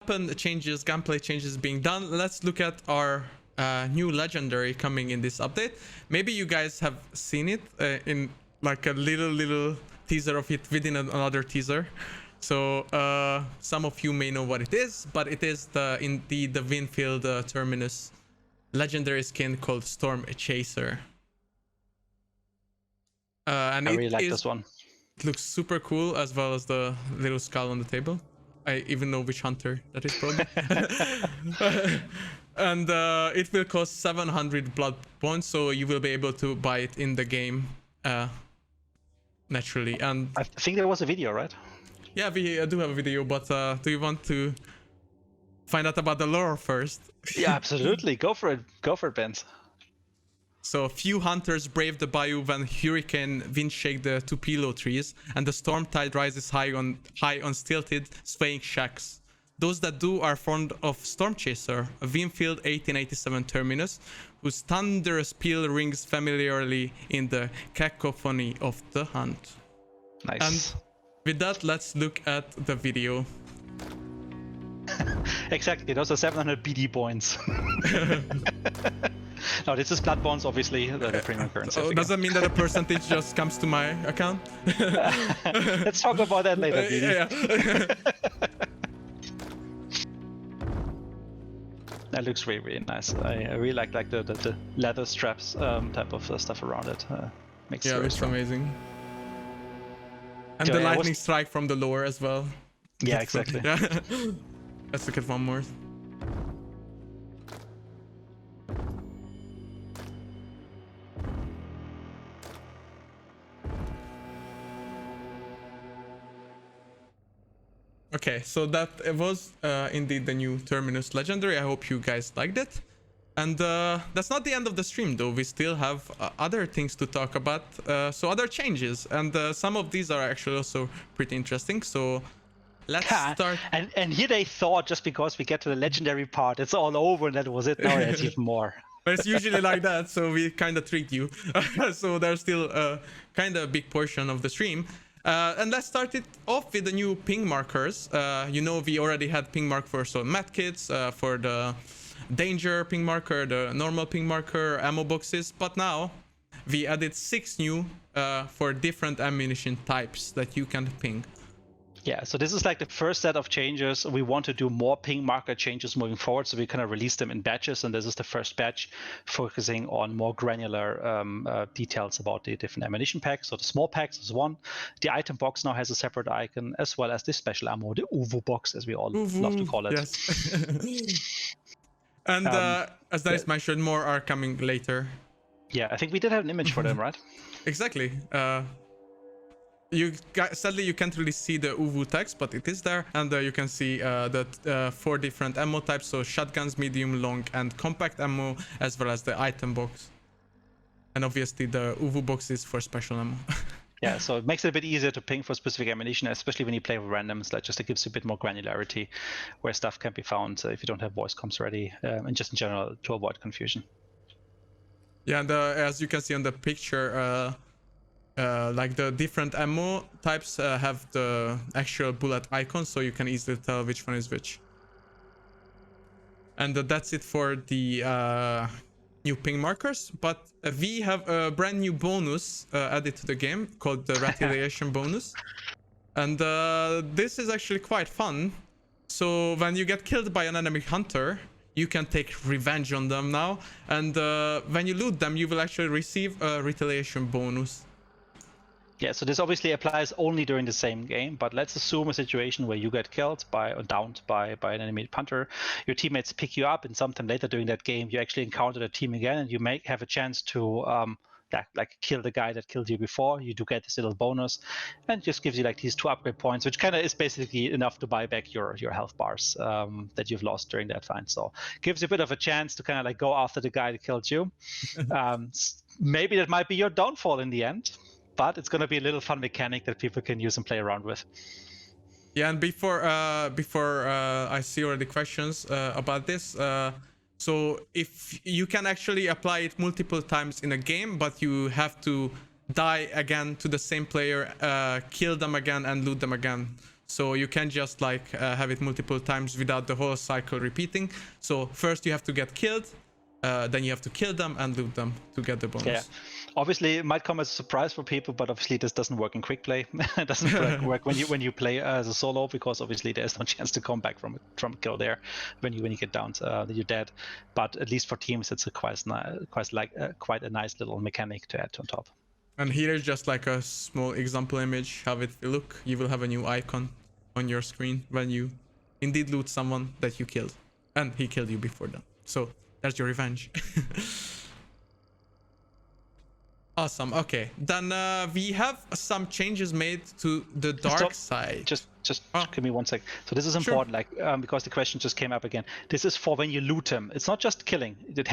weapon changes, gameplay changes being done, let's look at our new legendary coming in this update. Maybe you guys have seen it in like a little teaser of it within another teaser. So some of you may know what it is, but it is indeed the WINFIELD Terminus legendary skin called Storm Chaser. And I really like this one. It looks super cool, as well as the little skull on the table. I even know which hunter that is, probably. And it will cost 700 blood points, so you will be able to buy it in the game naturally. And I think there was a video, right? Yeah, we do have a video, but do you want to find out about the lore first? Yeah, absolutely. Go for it. Go for it, Benz. So a few hunters brave the bayou when hurricane winds shake the tupelo trees and the storm tide rises high on stilted, swaying shacks. Those that do are formed of Storm Chaser, a WINFIELD 1887 terminus, whose thunderous peal rings familiarly in the cacophony of the hunt. Nice. And with that, let's look at the video. Exactly, those are 700 BD points. No, this is blood bonds, obviously, the premium currency. So does that mean that a percentage just comes to my account? Let's talk about that later, BD. Yeah. That looks really, really nice. I really like the leather straps type of stuff around it. Makes it Yeah, very it's strong. amazing. And So, the yeah, lightning strike from the lore as well. Yeah, That's cool. exactly. Yeah. Let's look at one more. Okay, so that was indeed the new Terminus Legendary. I hope you guys liked it. And that's not the end of the stream, though. We still have other things to talk about. So other changes. And some of these are actually also pretty interesting. So let's start. And here they thought just because we get to the legendary part, it's all over and that was it. Now there's even more. But it's usually like that, so we kind of treat you. So there's still kind of a big portion of the stream. And let's start it off with the new ping markers. You know, we already had ping mark for some medkits, for the danger ping marker, the normal ping marker, ammo boxes. But now we added 6 new for different ammunition types that you can ping. Yeah, so this is like the first set of changes. We want to do more ping marker changes moving forward, so we kind of release them in batches, and this is the first batch focusing on more granular details about the different ammunition packs. So the small packs is one. The item box now has a separate icon, as well as the special ammo, the UVU box, as we all love to call it. Yes. And as Dennis mentioned, more are coming later. Yeah, I think we did have an image for them, right? Exactly. Sadly you can't really see the UVU text, but it is there, and you can see the 4 different ammo types, so shotguns, medium, long, and compact ammo, as well as the item box. And obviously the UVU box is for special ammo. Yeah, so it makes it a bit easier to ping for specific ammunition, especially when you play with randoms. That just gives you a bit more granularity where stuff can be found if you don't have voice comms ready, and just in general to avoid confusion. Yeah, and as you can see on the picture, like the different ammo types have the actual bullet icon, so you can easily tell which one is which. And that's it for the new ping markers, but we have a brand new bonus added to the game called the Retaliation bonus. And this is actually quite fun. So when you get killed by an enemy hunter, you can take revenge on them now, and when you loot them, you will actually receive a Retaliation bonus. Yeah, so this obviously applies only during the same game, but let's assume a situation where you get killed or downed by an enemy hunter. Your teammates pick you up, and sometime later during that game, you actually encounter the team again, and you may have a chance to like kill the guy that killed you before. You do get this little bonus, and it just gives you like these 2 upgrade points, which kind of is basically enough to buy back your health bars that you've lost during that fight. So gives you a bit of a chance to kind of like go after the guy that killed you. Maybe that might be your downfall in the end. But it's going to be a little fun mechanic that people can use and play around with. Yeah, and before I see already questions about this, so if you can actually apply it multiple times in a game, but you have to die again to the same player, kill them again, and loot them again. So you can just like have it multiple times without the whole cycle repeating. So first you have to get killed, then you have to kill them and loot them to get the bonus. Yeah, obviously it might come as a surprise for people, but obviously this doesn't work in quick play. It doesn't work when you play as a solo, because obviously there's no chance to come back from a kill there when you get down, you're dead. But at least for teams, it's a quite a nice little mechanic to add on top. And here is just like a small example image how it will look. You will have a new icon on your screen when you indeed loot someone that you killed, and he killed you before that. So that's your revenge. Awesome. Okay, then we have some changes made to the dark side. Just give me 1 sec. So this is important, because the question just came up again. This is for when you loot him. It's not just killing. You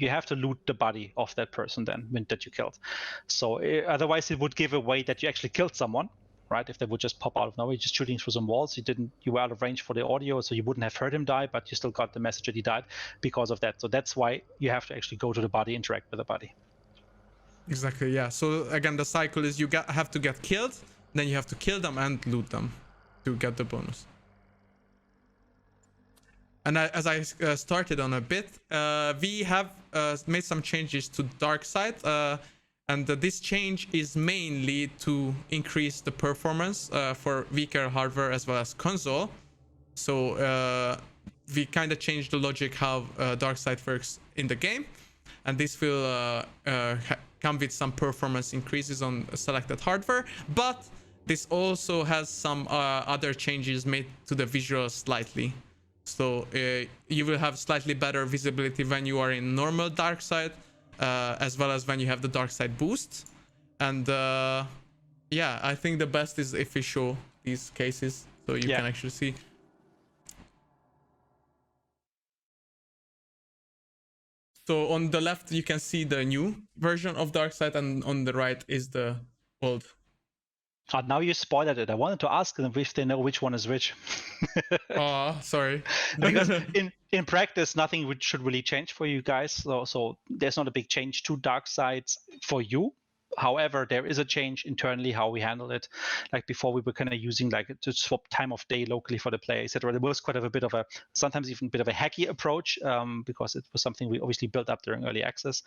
have to loot the body of that person then that you killed. So otherwise it would give away that you actually killed someone, right? If they would just pop out of nowhere, just shooting through some walls. You were out of range for the audio, so you wouldn't have heard him die, but you still got the message that he died because of that. So that's why you have to actually go to the body, interact with the body. Exactly, yeah. So again, the cycle is you have to get killed, then you have to kill them and loot them to get the bonus. And as I started on a bit, we have made some changes to dark side, and this change is mainly to increase the performance for weaker hardware as well as console. So we kind of changed the logic how dark side works in the game, and this will come with some performance increases on selected hardware, but this also has some other changes made to the visuals slightly. So you will have slightly better visibility when you are in normal dark side, as well as when you have the dark side boost. And yeah, I think the best is if we show these cases so you can actually see. So on the left, you can see the new version of Darkseid, and on the right is the old. Now you spoiled it. I wanted to ask them if they know which one is which. Oh, sorry. Because in practice, nothing should really change for you guys. So there's not a big change to Darkseid for you. However, there is a change internally how we handle it. Like before, we were kind of using like to swap time of day locally for the player, etc. There was quite a bit of a, sometimes even a bit of a hacky approach, because it was something we obviously built up during early access,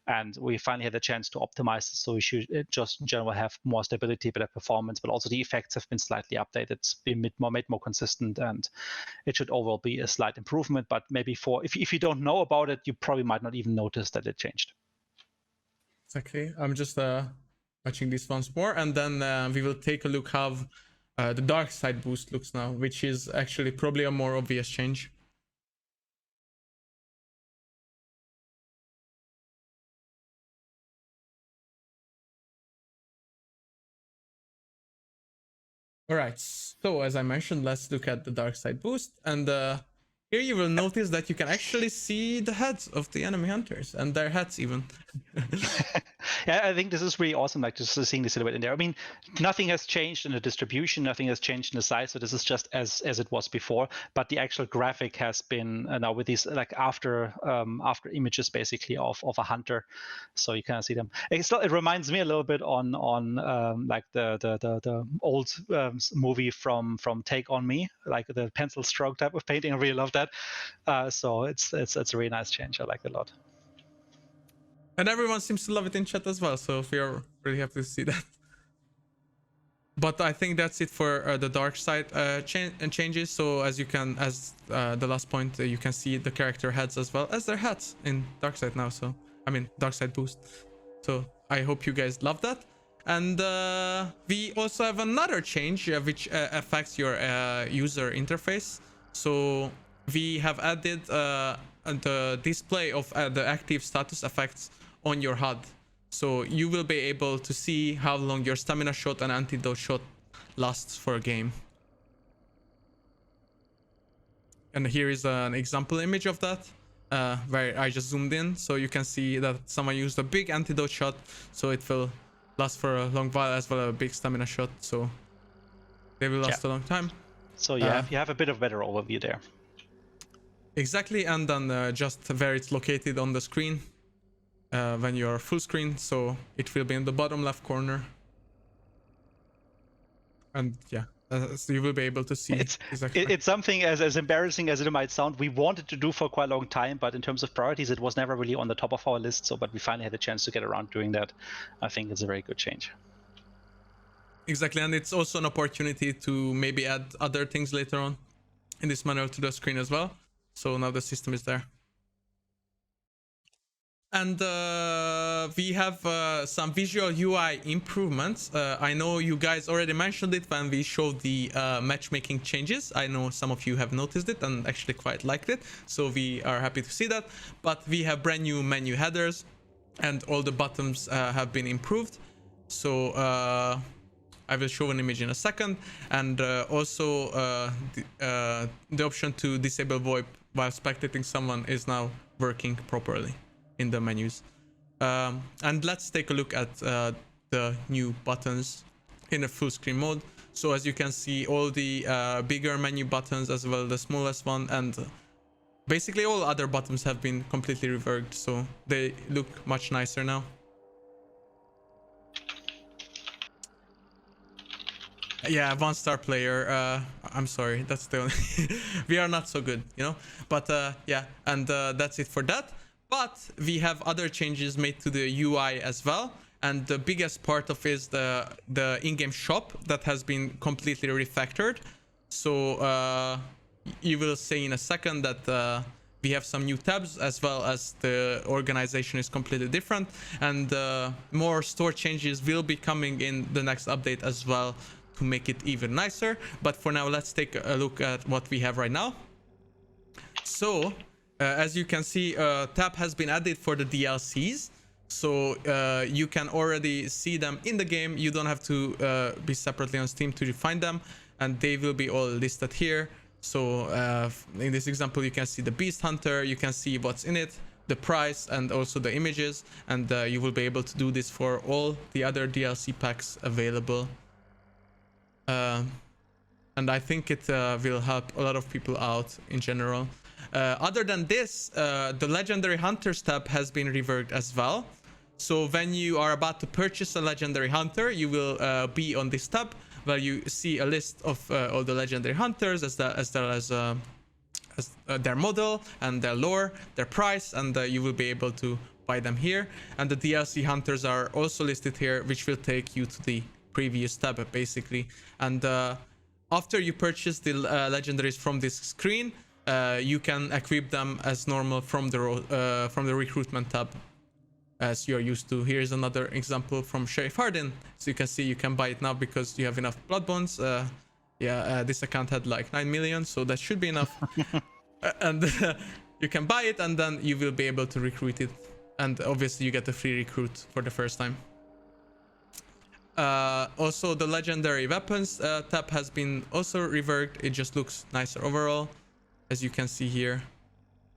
and we finally had the chance to optimize this. So we should just in general have more stability, better performance, but also the effects have been slightly updated, it's been made more consistent, and it should overall be a slight improvement. But maybe if you don't know about it, you probably might not even notice that it changed. Exactly. I'm just watching this once more, and then we will take a look how the dark side boost looks now, which is actually probably a more obvious change. All right, so as I mentioned, let's look at the dark side boost, and here you will notice that you can actually see the heads of the enemy hunters and their heads even. Yeah, I think this is really awesome, like just seeing the silhouette in there. I mean, nothing has changed in the distribution, nothing has changed in the size, so this is just as it was before, but the actual graphic has been now with these like after images basically of a hunter, so you kind of see them. It reminds me a little bit on like the old movie from Take On Me, like the pencil stroke type of painting. I really love that. So it's a really nice change. I like it a lot. And everyone seems to love it in chat as well, so we are really happy to see that. But I think that's it for the dark side changes. So as the last point, you can see the character heads as well as their hats in dark side now. So I mean dark side boost. So I hope you guys love that. And we also have another change which affects your user interface. So we have added the display of the active status effects on your HUD. So you will be able to see how long your stamina shot and antidote shot lasts for a game. And here is an example image of that, where I just zoomed in. So you can see that someone used a big antidote shot, so it will last for a long while, as well as a big stamina shot. So they will last a long time. So you have a bit of better overview there. Exactly, and then just where it's located on the screen when you're full screen, so it will be in the bottom left corner. And yeah, So you will be able to see it's something as embarrassing as it might sound, we wanted to do for quite a long time, but in terms of priorities, it was never really on the top of our list. So, but we finally had a chance to get around doing that. I think it's a very good change. Exactly, and it's also an opportunity to maybe add other things later on in this manual to the screen as well. So now the system is there. And we have some visual UI improvements. I know you guys already mentioned it when we showed the matchmaking changes. I know some of you have noticed it and actually quite liked it. So we are happy to see that. But we have brand new menu headers and all the buttons have been improved. So I will show an image in a second. And also the option to disable VoIP while spectating someone is now working properly in the menus. And let's take a look at the new buttons in a full screen mode. So as you can see, all the bigger menu buttons as well as the smallest one, and basically all other buttons have been completely reworked, so they look much nicer now. Yeah, 1-star player. I'm sorry, that's the only we are not so good, you know. But yeah, and that's it for that. But we have other changes made to the UI as well, and the biggest part of is the in-game shop that has been completely refactored. So you will see in a second that we have some new tabs, as well as the organization is completely different, and more store changes will be coming in the next update as well to make it even nicer. But for now, let's take a look at what we have right now. So as you can see, tab has been added for the DLCs, so you can already see them in the game. You don't have to be separately on Steam to find them, and they will be all listed here. So in this example, you can see the Beast Hunter, you can see what's in it, the price, and also the images, and you will be able to do this for all the other DLC packs available. And I think it will help a lot of people out in general. Other than this, the Legendary Hunters tab has been reworked as well. So when you are about to purchase a Legendary Hunter, you will be on this tab where you see a list of all the Legendary Hunters as well as their model and their lore, their price, and you will be able to buy them here. And the DLC Hunters are also listed here, which will take you to the previous tab basically. And after you purchase the legendaries from this screen, you can equip them as normal from the recruitment tab, as you're used to. Here's another example from Sheriff Hardin. So you can see you can buy it now because you have enough blood bonds. This account had like 9 million, so that should be enough. And you can buy it, and then you will be able to recruit it. And obviously you get a free recruit for the first time. Also, the legendary weapons tab has been also reworked. It just looks nicer overall, as you can see here.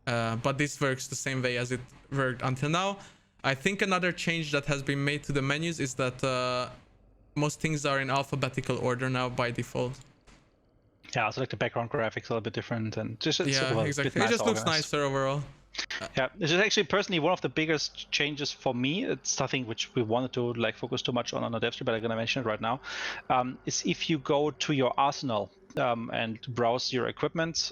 But this works the same way as it worked until now. I think another change that has been made to the menus is that most things are in alphabetical order now by default. Yeah, so like the background graphics are a little bit different, and just exactly. It just looks nicer overall. Yeah, this is actually personally one of the biggest changes for me. It's something which we wanted to like focus too much on the dev stream, but I'm gonna mention it right now. Is if you go to your arsenal and browse your equipment,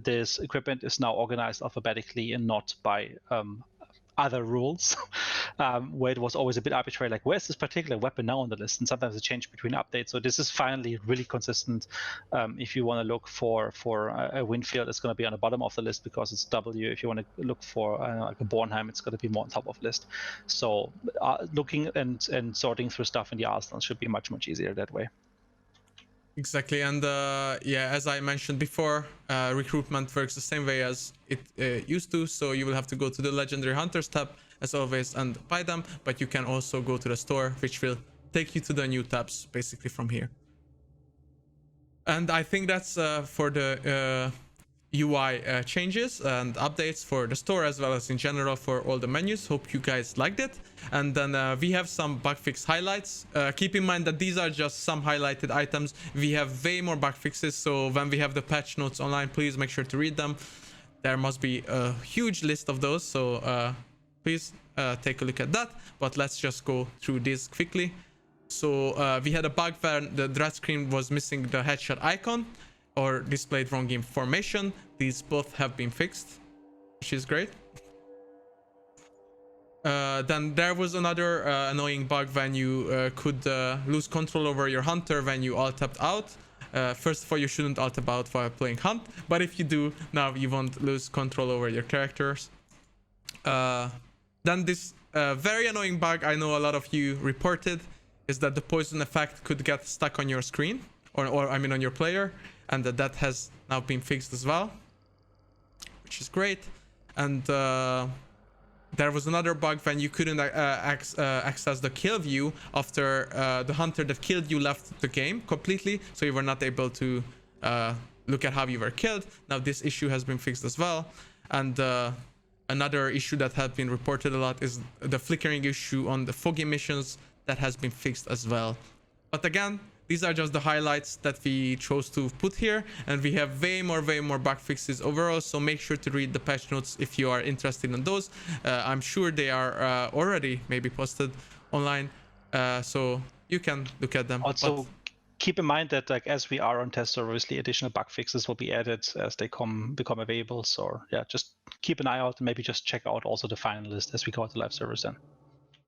this equipment is now organized alphabetically and not by other rules, where it was always a bit arbitrary, like where's this particular weapon now on the list, and sometimes it changed between updates. So this is finally really consistent. If you want to look for a Winfield, it's going to be on the bottom of the list because it's W. If you want to look for like a Bornheim, it's going to be more on top of the list. So looking and sorting through stuff in the arsenal should be much easier that way. Exactly, and yeah, as I mentioned before, recruitment works the same way as it used to. So you will have to go to the Legendary Hunters tab as always and buy them, but you can also go to the store, which will take you to the new tabs basically from here. And I think that's for the UI changes and updates for the store, as well as in general for all the menus. Hope you guys liked it. And then we have some bug fix highlights. Keep in mind that these are just some highlighted items. We have way more bug fixes, so when we have the patch notes online, please make sure to read them. There must be a huge list of those, so please take a look at that. But let's just go through this quickly. So we had a bug where the red screen was missing the headshot icon or displayed wrong information. These both have been fixed, which is great. Then there was another annoying bug when you could lose control over your hunter when you alt-tapped out. First of all, you shouldn't alt-tab out while playing hunt, but if you do, now you won't lose control over your characters. Then this very annoying bug I know a lot of you reported is that the poison effect could get stuck on your screen, or I mean on your player, and that has now been fixed as well, which is great. And there was another bug when you couldn't access the kill view after the hunter that killed you left the game completely, so you were not able to look at how you were killed. Now this issue has been fixed as well. And another issue that had been reported a lot is the flickering issue on the foggy missions. That has been fixed as well. But again, these are just the highlights that we chose to put here, and we have way more bug fixes overall, so make sure to read the patch notes if you are interested in those. I'm sure they are already maybe posted online, so you can look at them. Also, keep in mind that as we are on test server, obviously additional bug fixes will be added as they become available. So yeah, just keep an eye out and maybe just check out also the final list as we go to live servers then.